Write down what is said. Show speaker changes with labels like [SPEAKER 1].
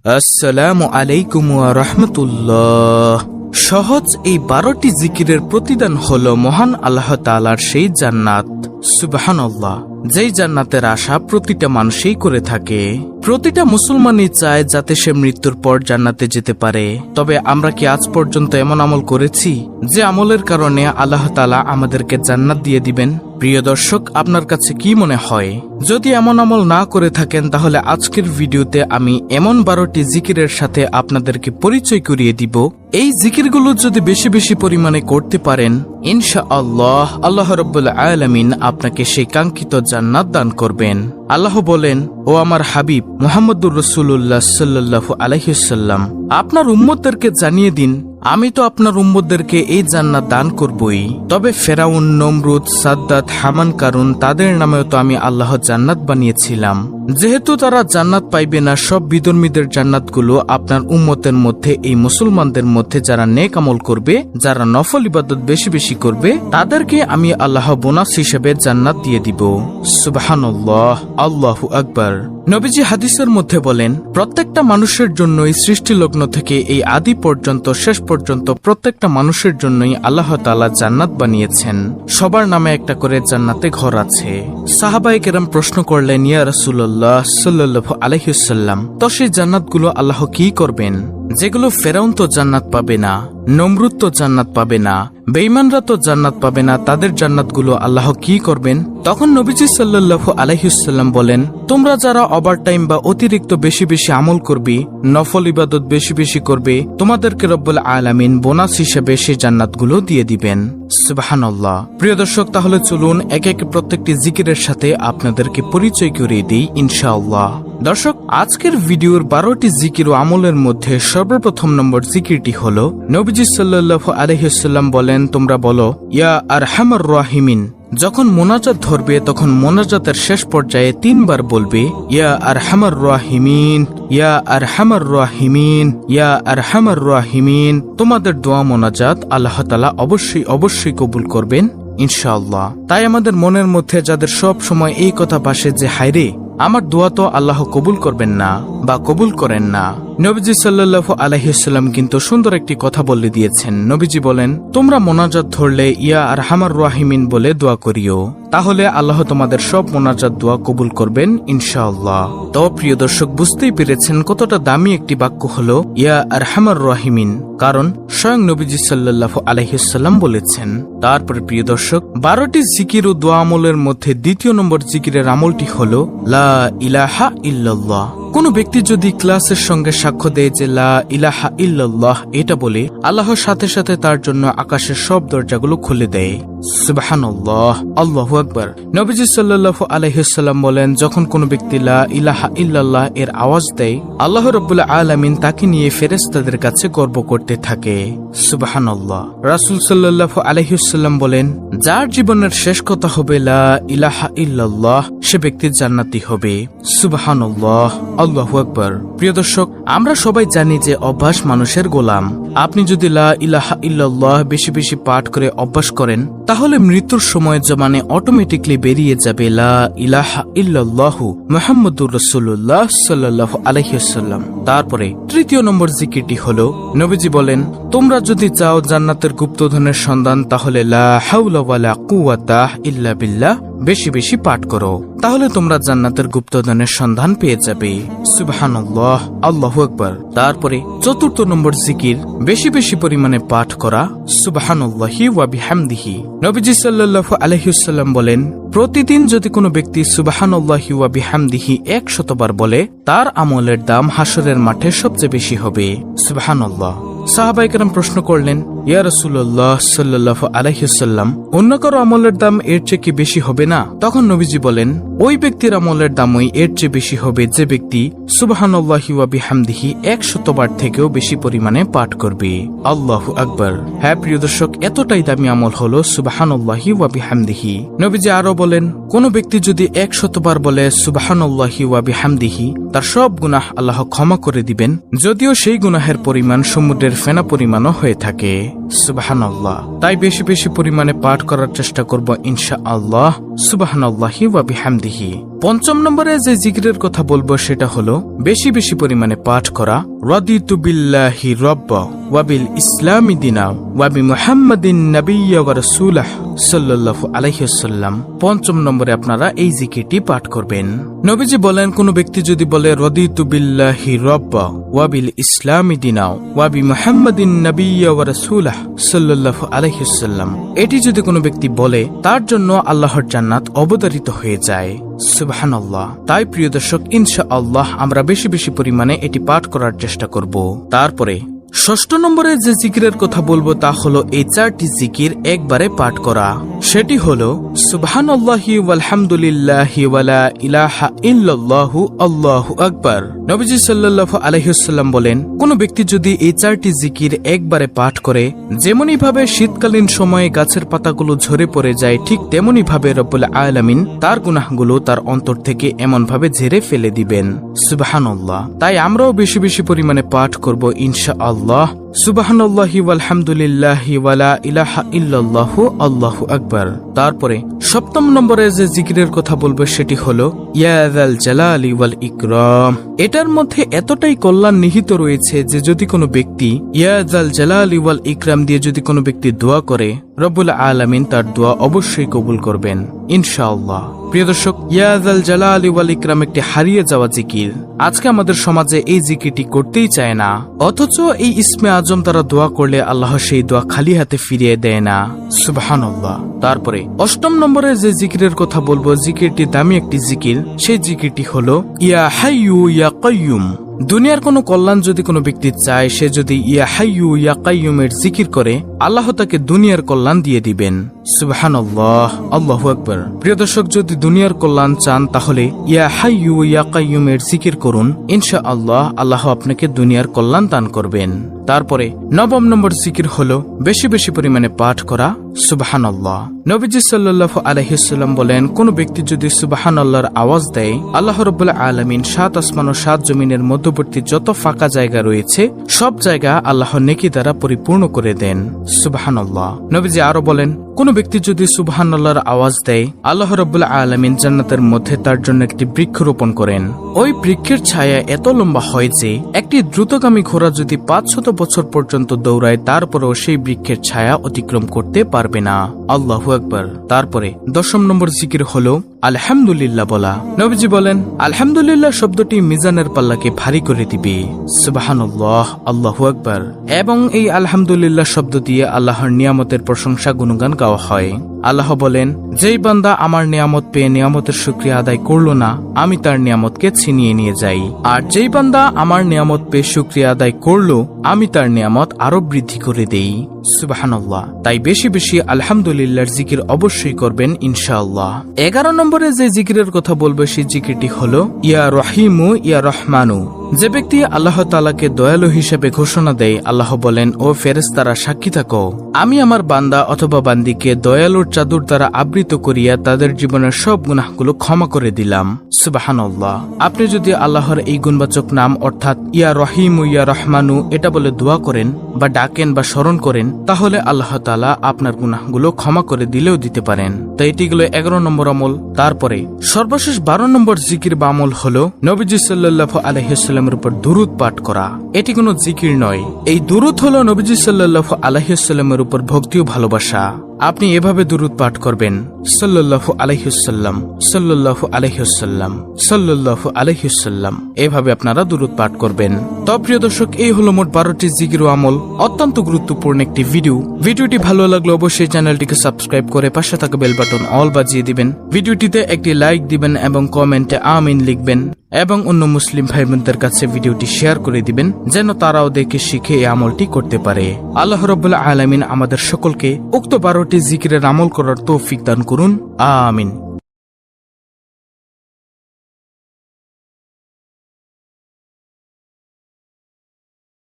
[SPEAKER 1] আসসালামু আলাইকুম ওয়া রাহমাতুল্লাহ। সহজ এই 12টি জিকিরের প্রতিদান হলো মহান আল্লাহ তাআলার সেই জান্নাত। সুবহানাল্লাহ, যেই জান্নাতের আশা প্রতিটা মানুষই করে থাকে। প্রতিটা মুসলমানই চায় যাতে সে মৃত্যুর পর জান্নাতে যেতে পারে। তবে আমরা কি আজ পর্যন্ত এমন আমল করেছি যে আমলের কারণে আল্লাহ তাআলা আমাদেরকে জান্নাত দিয়ে দিবেন? প্রিয় দর্শক, আপনার কাছে কি মনে হয়? যদি এমন আমল না করে থাকেন তাহলে আজকের ভিডিওতে আমি এমন 12টি জিকিরের সাথে আপনাদেরকে পরিচয় করিয়ে দিব। এই জিকিরগুলো যদি বেশি বেশি পরিমাণে করতে পারেন, ইনশাআল্লাহ আল্লাহ রাব্বুল আলামিন আপনাকে সেই কাঙ্ক্ষিত জান্নাত দান করবেন। আল্লাহ বলেন, ও আমার হাবিব মুহাম্মদুর রাসূলুল্লাহ সাল্লাল্লাহু আলাইহি ওয়াসাল্লাম, আপনার উম্মতদেরকে জানিয়ে দিন আমি তো আপনার উম্মতদেরকে এই জান্নাত দান করবই। তবে ফেরাউন, নমরুদ, সাদ্দাত, হামান, কারুন তাদের নামেও তো আমি আল্লাহ জান্নাত বানিয়েছিলাম। যেহেতু তারা জান্নাত পাইবে না, সব বিধর্মীদের জান্নাতগুলো আপনার উম্মতের মধ্যে, এই মুসলমানদের মধ্যে যারা নেক আমল করবে, যারা নফল ইবাদত বেশি বেশি করবে, তাদেরকে আমি আল্লাহ বোনাস হিসেবে জান্নাত দিয়ে দিব। সুবহানাল্লাহ, আল্লাহু আকবার। নবীজি হাদিসের মধ্যে বলেন, প্রত্যেকটা মানুষের জন্যই সৃষ্টি লগ্ন থেকে এই আদি পর্যন্ত শেষ পর্যন্ত প্রত্যেকটা মানুষের জন্যই আল্লাহ তাআলা জান্নাত বানিয়েছেন। সবার নামে একটা করে জান্নাতে ঘর আছে। সাহাবায়ে কেরাম প্রশ্ন করলেন, ইয়া রাসূলুল্লাহ সাল্লাল্লাহু আলাইহি ওয়াসাল্লাম, তো সেই জান্নাতগুলো আল্লাহ কি করবেন? যেগুলো ফেরাউন তো জান্নাত পাবে না, নমরুদ তো জান্নাত পাবে না, বেঈমানরা তো জান্নাত পাবে না, তাদের জান্নাতগুলো আল্লাহ কি করবেন? তখন নবীজি সাল্লাল্লাহু আলাইহি ওয়াসাল্লাম বলেন, তোমরা যারা ওভারটাইম বা অতিরিক্ত বেশি বেশি আমল করবে, নফল ইবাদত বেশি বেশি করবে, তোমাদেরকে রব্বুল আলামিন বোনাস হিসেবে সেই জান্নাতগুলো দিয়ে দিবেন। সুবহানাল্লাহ। প্রিয় দর্শক, তাহলে চলুন একে একে প্রত্যেকটি জিকিরের সাথে আপনাদেরকে পরিচয় করিয়ে দিই ইনশাআল্লাহ। দর্শক, আজকের ভিডিওর 12টি জিকির ও আমলের মধ্যে সর্বপ্রথম নম্বর জিকিরটি হলো, নবীজি সাল্লাল্লাহু আলাইহি ওয়াসাল্লাম বলেন, তোমরা বলো, ইয়া আরহামার রাহিমিন। যখন মোনাজাত ধরবে তখন মোনাজাতের শেষ পর্যায়ে 3 বার বলবে, ইয়া আরহামার রাহিমিন, ইয়া আরহামার রাহিমিন, ইয়া আরহামার রাহিমিন। তোমাদের দোয়া মোনাজাত আল্লাহ তাআলা অবশ্যই অবশ্যই কবুল করবেন ইনশাআল্লাহ। তাই আমাদের মনের মধ্যে যাদের সব সময় এই কথা ভাসে যে, হায়রে আমার দোয়া তো আল্লাহ কবুল করবেন না বা কবুল করেন না, নবীজি সাল্লাল্লাহু আলাইহি ওয়াসাল্লাম কিন্তু সুন্দর একটি কথা বলে দিয়েছেন। নবীজি বলেন, তোমরা মোনাজাত ধরলে ইয়া আরহামার রাহিমিন বলে দোয়া করিও, তাহলে আল্লাহ তোমাদের সব মোনাজাত দোয়া কবুল করবেন ইনশাআল্লাহ। তো প্রিয় দর্শক, বুঝতেই পেরেছেন কতটা দামি একটি বাক্য হলো ইয়া আরহামার রাহিমিন, কারণ স্বয়ং নবীজি সাল্লাল্লাহু আলাইহি ওয়াসাল্লাম বলেছেন। তারপরে প্রিয় দর্শক, 12টি জিকির ও দোয়া আমলের মধ্যে দ্বিতীয় নম্বর জিকিরের আমলটি হলো লা ইলাহা ইল্লাল্লাহ। কোন ব্যক্তি যদি ক্লাসের সঙ্গে সাক্ষ্য দেয় যে লা ইলাহা ইল্লাল্লাহ এটা বলে, আল্লাহর সাথে সাথে তার জন্য আকাশের সব দরজাগুলো খুলে দেয়। সুবহানাল্লাহ, আল্লাহু আকবার। নবীজি সাল্লাল্লাহু আলাইহি ওয়াসাল্লাম বলেন, যখন কোন ব্যক্তি লা ইলাহা ইল্লাল্লাহ এর আওয়াজ দেয়, আল্লাহ রাব্বুল আলামিন তাকে নিয়ে ফেরেশতাদের কাছে গর্ব করতে থাকে। সুবহানাল্লাহ। রাসূল সাল্লাল্লাহু আলাইহি ওয়াসাল্লাম বলেন, যার জীবনের শেষ কথা হবে লা ইলাহা ইল্লাল্লাহ, সে ব্যক্তি জান্নাতি হবে। সুবহানাল্লাহ, আল্লাহু আকবার। প্রিয় দর্শক, আমরা সবাই জানি যে অভ্যাস মানুষের গোলাম। আপনি যদি লা ইলাহা ইল্লাল্লাহ বেশি বেশি পাঠ করে অভ্যাস করেন, তাহলে মৃত্যুর সময় জমানে অটোমেটিকলি বেরিয়ে যাবে লা ইলাহা ইল্লাল্লাহু মুহাম্মাদুর রাসূলুল্লাহ সাল্লাল্লাহু আলাইহি ওয়াসাল্লাম। তারপরে তৃতীয় নম্বর জিকিরটি হলো, নবীজি বলেন, তোমরা যদি চাও জান্নাতের গুপ্তধনের সন্ধান, তাহলে লা হাওলা ওয়ালা কুওয়াতা ইল্লা বিল্লাহ বেশি বেশি পাঠ করো, তাহলে তোমরা জান্নাতের গুপ্তধনের সন্ধান পেয়ে যাবে। সুবহানাল্লাহ, আল্লাহু আকবার। তারপরে চতুর্থ নম্বর জিকির, বেশি বেশি পরিমাণে পাঠ করা সুবহানাল্লাহি ওয়া বিহামদিহি। নবীজি সাল্লাল্লাহু আলাইহি ওয়াসাল্লাম বলেন, প্রতিদিন যদি কোনো ব্যক্তি সুবহানাল্লাহি ওয়া বিহামদিহি 100 বার বলে, তার আমলের দাম হাসরের মাঠে সবচেয়ে বেশি হবে। সুবহানাল্লাহ। সাহাবায়ে কেরাম প্রশ্ন করলেন, ইয়া রাসূলুল্লাহ সাল্লাল্লাহু আলাইহি ওয়াসাল্লাম, অন্য কারো আমলের দাম এর চেয়ে কি বেশি হবে না? তখন নবীজি বলেন, ওই ব্যক্তির আমলের দামই এর চেয়ে বেশি হবে যে ব্যক্তি সুবহানাল্লাহি ওয়া বিহামদিহি 100 বার থেকেও বেশি পরিমাণে পাঠ করবে। আল্লাহু আকবার। হ্যাঁ প্রিয় দর্শক, এতটাই দামি আমল হলো সুবহানাল্লাহি ওয়া বিহামদিহি। নবীজি আরো বলেন, কোন ব্যক্তি যদি 100 বার বলে সুবহানাল্লাহি ওয়া বিহামদিহি, তার সব গুনাহ আল্লাহ ক্ষমা করে দিবেন, যদিও সেই গুনাহের পরিমাণ সমুদ্রের ফেনা পরিমাণও হয়ে থাকে। সুবহানাল্লাহ। তাই বেশি বেশি পরিমাণে পাঠ করার চেষ্টা করব ইনশাআল্লাহ। সুবহানাল্লাহি ওয়া বিহামদিহি। পঞ্চম নম্বরে যে জিকিরের কথা বলবো সেটা হলো বেশি বেশি পরিমাণে পাঠ করা রাদিতু বিল্লাহি রাব্বা ওয়া বিল ইসলামি দিনা ওয়া বি মুহাম্মাদিন নাবিয়্যা ওয়া রাসূলাহ সাল্লাল্লাহু আলাইহি ওয়াসাল্লাম। পঞ্চম নম্বরে আপনারা এই জিকিরটি পাঠ করবেন। নবীজি বলেন, কোন ব্যক্তি যদি বলে রাদিতু বিল্লাহি রাব্বা ওয়া বিল ইসলামি দিনা ওয়া বি মুহাম্মাদিন নাবিয়্যা ওয়া রাসূলাহ সাল্লাল্লাহু আলাইহি ওয়াসাল্লাম, এটি যদি কোনো ব্যক্তি বলে তার জন্য আল্লাহর জান্নাত অবতারিত হয়ে যায়। সুবহানাল্লাহ। তাই প্রিয় দর্শক, ইনশাআল্লাহ আমরা বেশি বেশি পরিমাণে এটি পাঠ করার চেষ্টা করব। তারপরে ষষ্ঠ নম্বরে যে জিকিরের কথা বলবো তা হলো এই 4টি জিকির একবারে পাঠ করা। সেটি হলো সুবহানাল্লাহি ওয়ালহামদুলিল্লাহি ওয়ালা ইলাহা ইল্লাল্লাহু আল্লাহু আকবার। নবীজি সাল্লাল্লাহু আলাইহি ওয়াসাল্লাম বলেন, কোন ব্যক্তি যদি এই 4টি জিকির একবারে পাঠ করে, যেমনই ভাবে শীতকালীন সময়ে গাছের পাতাগুলো ঝরে পড়ে যায়, ঠিক তেমনি ভাবে রব্বুল আলামিন তার গুনাহগুলো তার অন্তর থেকে এমন ভাবে ঝেড়ে ফেলে দিবেন। সুবহানাল্লাহ। তাই আমরাও বেশি বেশি পরিমাণে পাঠ করব ইনশাআল্লাহ। সুবহানাল্লাহি ওয়ালহামদুলিল্লাহি ওয়ালা ইলাহা ইল্লাল্লাহু আল্লাহু আকবার। তারপরে সপ্তম নম্বরে যে জিকিরের কথা বলবো সেটি হলো ইয়া যাল জালালি ওয়াল ইকরাম। এটার মধ্যে এতটাই কল্যাণ নিহিত রয়েছে যে যদি কোনো ব্যক্তি ইয়া যাল জালালি ওয়াল ইকরাম দিয়ে যদি কোনো ব্যক্তি দোয়া করে, রব্বুল আলামিন তার দোয়া অবশ্যই কবুল করবেন ইনশাআল্লাহ। প্রিয় দর্শক, ইয়া যাল জালালি ওয়াল ইকরাম একটি হারিয়ে যাওয়া জিকির। আজকে আমাদের সমাজে এই জিকিরটি করতেই চায় না, অথচ এই ইসমে আজম তারা দোয়া করলে আল্লাহ সেই দোয়া খালি হাতে ফিরিয়ে দেয় না। সুবহানাল্লাহ। তারপরে অষ্টম নম্বরে যে জিকিরের কথা বলবো, জিকিরটি দামি একটি জিকির। সেই জিকিরটি হলো ইয়া হাইয়ু ইয়া কাইয়ুম। দুনিয়ার কোনো কল্যাণ যদি কোনো ব্যক্তি চায়, সে যদি ইয়া হাইয়ু ইয়া কাইয়ুমের জিকির করে, আল্লাহ তাকে দুনিয়ার কল্যাণ দিয়ে দিবেন। সুবহানাল্লাহ, আল্লাহু আকবার। প্রিয় দর্শক, যদি দুনিয়ার কল্যাণ চান তাহলে ইয়া হাইয়ু ইয়া কাইয়ুমের জিকির করুন, ইনশাআল্লাহ আল্লাহ আপনাকে দুনিয়ার কল্যাণ দান করবেন। তারপরে নবম নম্বর জিকির হলো বেশি বেশি পরিমাণে পাঠ করা সুবহানাল্লাহ। নবীজি সাল্লাল্লাহু আলাইহি ওয়াসাল্লাম বলেন, কোন ব্যক্তি যদি সুবহানাল্লাহর আওয়াজ দেয়, আল্লাহ রাব্বুল আলামিন 7 আসমান ও 7 জমিনের মধ্যবর্তী যত ফাঁকা জায়গা রয়েছে সব জায়গা আল্লাহ নেকি দ্বারা পরিপূর্ণ করে দেন। সুবহানাল্লাহ। নবীজি আরো বলেন, কোন ব্যক্তি যদি সুবহানাল্লাহর আওয়াজ দেয়, আল্লাহ রাব্বুল আলামিন জান্নাতের মধ্যে তার জন্য একটি বৃক্ষ রোপণ করেন। ওই বৃক্ষের ছায়া এত লম্বা হয় যে একটি দ্রুতগামী ঘোড়া যদি 500 বছর পর্যন্ত দৌড়ায়, তারপরেও সেই বৃক্ষের ছায়া অতিক্রম করতে পারবে না। আল্লাহু আকবার। তারপরে দশম নম্বর জিকির হলো আলহামদুলিল্লাহ বলা। নবীজি বলেন, আলহামদুলিল্লাহ শব্দটি মিজানের পাল্লাকে ভারী করে দিবে। সুবহানাল্লাহ, আল্লাহু আকবার। এবং এই আলহামদুলিল্লাহ শব্দ দিয়ে আল্লাহর নিয়ামতের প্রশংসা গুণগান গাওয়া হয়। আল্লাহ বলেন, যেই বান্দা আমার নিয়ামত পেয়ে নিয়ামতের শুকরিয়া আদায় করলো না, আমি তার নিয়ামতকে ছিনিয়ে নিয়ে যাই। আর যেই বান্দা আমার নিয়ামত পেয়ে শুকরিয়া আদায় করলো, আমি তার নিয়ামত আরো বৃদ্ধি করে দেই। সুবহানাল্লাহ। তাই বেশি বেশি আলহামদুলিল্লাহর জিকির অবশ্যই করবেন ইনশাআল্লাহ। 11 নম্বরে যে জিকিরের কথা বলবো সেই জিকিরটি হলো ইয়া রহিমু ইয়া রহমানু। যে ব্যক্তি আল্লাহ তাআলাকে দয়ালু হিসেবে ঘোষণা দেয়, আল্লাহ বলেন, ও ফেরেশতারা সাক্ষী থাকো, আমি আমার বান্দা অথবা বান্দিকে দয়ালুর চাদর দ্বারা আবৃত করিয়া তাদের জীবনের সব গুনাহগুলো ক্ষমা করে দিলাম। সুবহানাল্লাহ। আপনি যদি আল্লাহর এই গুণবাচক নাম অর্থাৎ ইয়া রহিমু ইয়া রহমানু এটা বলে দোয়া করেন বা ডাকেন বা স্মরণ করেন, তাহলে আল্লাহ তাআলা আপনার গুনাহগুলো ক্ষমা করে দিলেও দিতে পারেন। তাই এটি গেল 11 নম্বর আমল। তারপরে সর্বশেষ 12 নম্বর জিকির বা আমল হলো নবীজি সাল্লাল্লাহু আলাইহি ওয়াসাল্লামের উপর দুরূদ পাঠ করা। এটি কোনো জিকির নয়, এই দুরূদ হলো নবীজি সাল্লাল্লাহু আলাইহি ওয়াসাল্লামের উপর ভক্তি ও ভালোবাসা। আপনি এভাবে দুরূদ পাঠ করবেন, সাল্লাল্লাহু আলাইহি ওয়াসাল্লাম, সাল্লাল্লাহু আলাইহি ওয়াসাল্লাম, সাল্লাল্লাহু আলাইহি ওয়াসাল্লাম। এভাবে আপনারা দুরূদ পাঠ করবেন। তো প্রিয় দর্শক, এই হলো মোট 12টি জিকির ও আমল। অত্যন্ত গুরুত্বপূর্ণ একটি ভিডিও। ভিডিওটি ভালো লাগলে অবশ্যই চ্যানেলটিকে সাবস্ক্রাইব করে পাশে থাকা বেল বাটন অল বাজিয়ে দিবেন। ভিডিওটিতে একটি লাইক দিবেন এবং কমেন্টে আমিন লিখবেন এবং অন্য মুসলিম ভাই বোনদের কাছে ভিডিওটি শেয়ার করে দিবেন, যেন তারাও দেখে শিখে এই আমলটি করতে পারে। আল্লাহ রাব্বুল আলামিন আমাদের সকলকে উক্ত 12টি জিকিরের আমল করার তৌফিক দান করুন। আমিন।